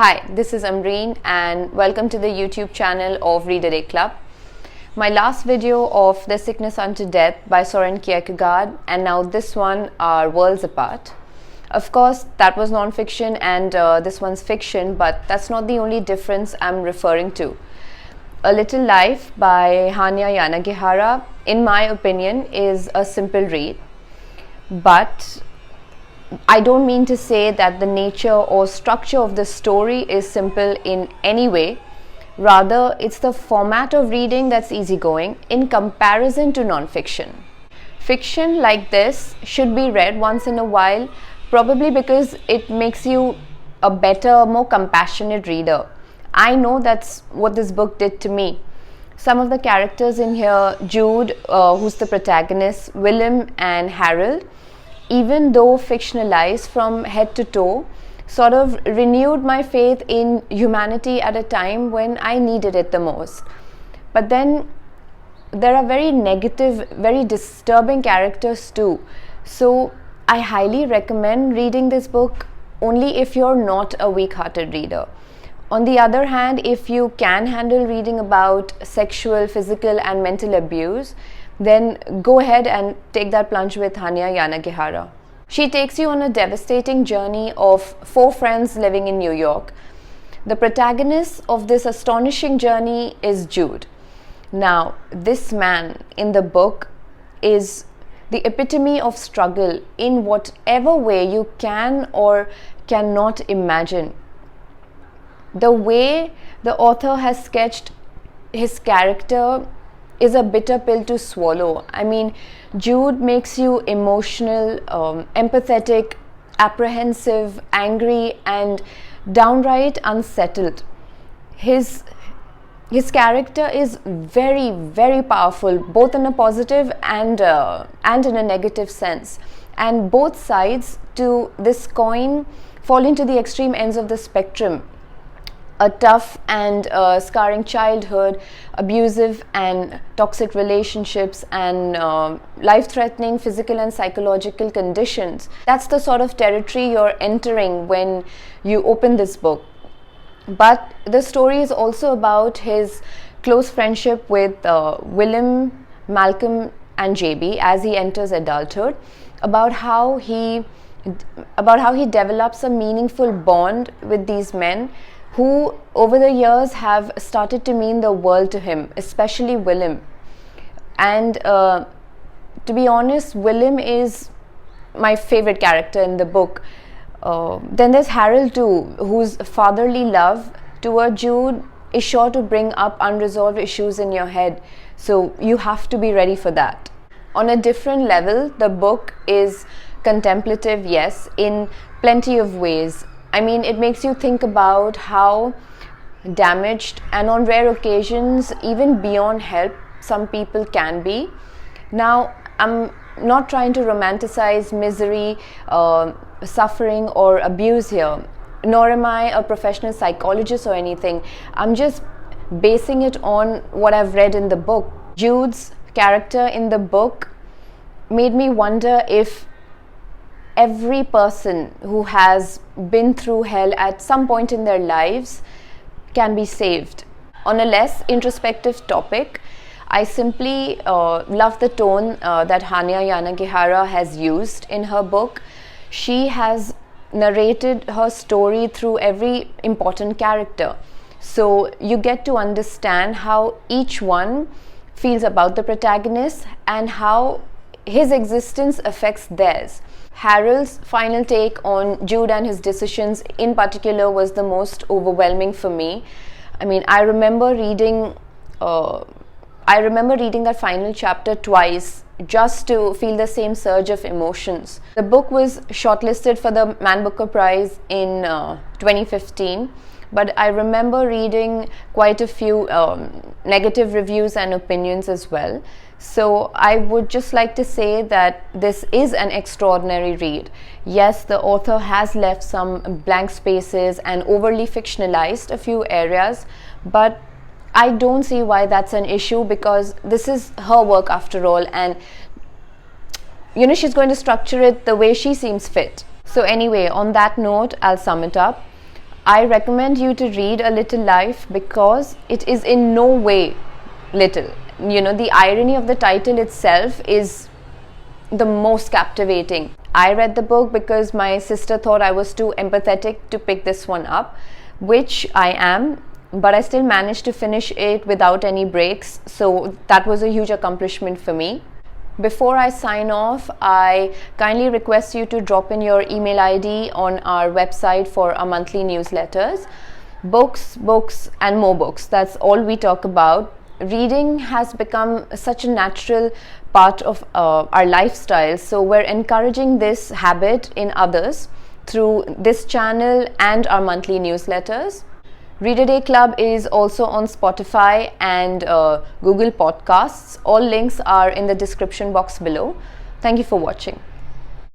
Hi, this is Amreen and welcome to the YouTube channel of Read a Day Club. My last video of The Sickness Unto Death by Soren Kierkegaard and now this one are worlds apart. Of course, that was non-fiction and this one's fiction, but that's not the only difference I'm referring to. A Little Life by Hanya Yanagihara, in my opinion, is a simple read, but I don't mean to say that the nature or structure of the story is simple in any way. Rather, it's the format of reading that's easygoing in comparison to non-fiction. Fiction like this should be read once in a while, probably because it makes you a better, more compassionate reader. I know that's what this book did to me. Some of the characters in here, Jude, who's the protagonist, Willem and Harold, even though fictionalized from head to toe, sort of renewed my faith in humanity at a time when I needed it the most. But then there are very negative, very disturbing characters too. So I highly recommend reading this book only if you're not a weak-hearted reader. On the other hand, if you can handle reading about sexual, physical and mental abuse, then go ahead and take that plunge with Hanya Yanagihara. She takes you on a devastating journey of 4 friends living in New York. The protagonist of this astonishing journey is Jude. Now, this man in the book is the epitome of struggle in whatever way you can or cannot imagine. The way the author has sketched his character is a bitter pill to swallow. I mean, Jude makes you emotional, empathetic, apprehensive, angry, and downright unsettled. His character is very, very powerful, both in a positive and in a negative sense. And both sides to this coin fall into the extreme ends of the spectrum. A tough and scarring childhood, abusive and toxic relationships, and life-threatening physical and psychological conditions. That's the sort of territory you're entering when you open this book. But the story is also about his close friendship with Willem, Malcolm and JB as he enters adulthood, about how he develops a meaningful bond with these men who over the years have started to mean the world to him, especially Willem. And to be honest, Willem is my favorite character in the book. Then there's Harold too, whose fatherly love toward Jude is sure to bring up unresolved issues in your head. So you have to be ready for that. On a different level, the book is contemplative, yes, in plenty of ways. I mean, it makes you think about how damaged and on rare occasions, even beyond help, some people can be. Now, I'm not trying to romanticize misery, suffering or abuse here, nor am I a professional psychologist or anything. I'm just basing it on what I've read in the book. Jude's character in the book made me wonder if every person who has been through hell at some point in their lives can be saved. On a less introspective topic, I simply love the tone that Hanya Yanagihara has used in her book. She has narrated her story through every important character. So you get to understand how each one feels about the protagonist and how his existence affects theirs. Harold's final take on Jude and his decisions in particular was the most overwhelming for me. I mean, I remember reading that final chapter twice just to feel the same surge of emotions. The book was shortlisted for the Man Booker Prize in 2015, but I remember reading quite a few negative reviews and opinions as well. So I would just like to say that this is an extraordinary read. Yes, the author has left some blank spaces and overly fictionalized a few areas, but I don't see why that's an issue because this is her work after all, and she's going to structure it the way she seems fit. So anyway, on that note, I'll sum it up. I recommend you to read A Little Life because it is in no way little. The irony of the title itself is the most captivating. I read the book because my sister thought I was too empathetic to pick this one up, which I am, but I still managed to finish it without any breaks, so that was a huge accomplishment for me. Before I sign off, I kindly request you to drop in your email ID on our website for our monthly newsletters. Books, and more books. That's all we talk about. Reading has become such a natural part of our lifestyle, so we're encouraging this habit in others through this channel and our monthly newsletters. Read a Day Club is also on Spotify and Google Podcasts. All links are in the description box below. Thank you for watching.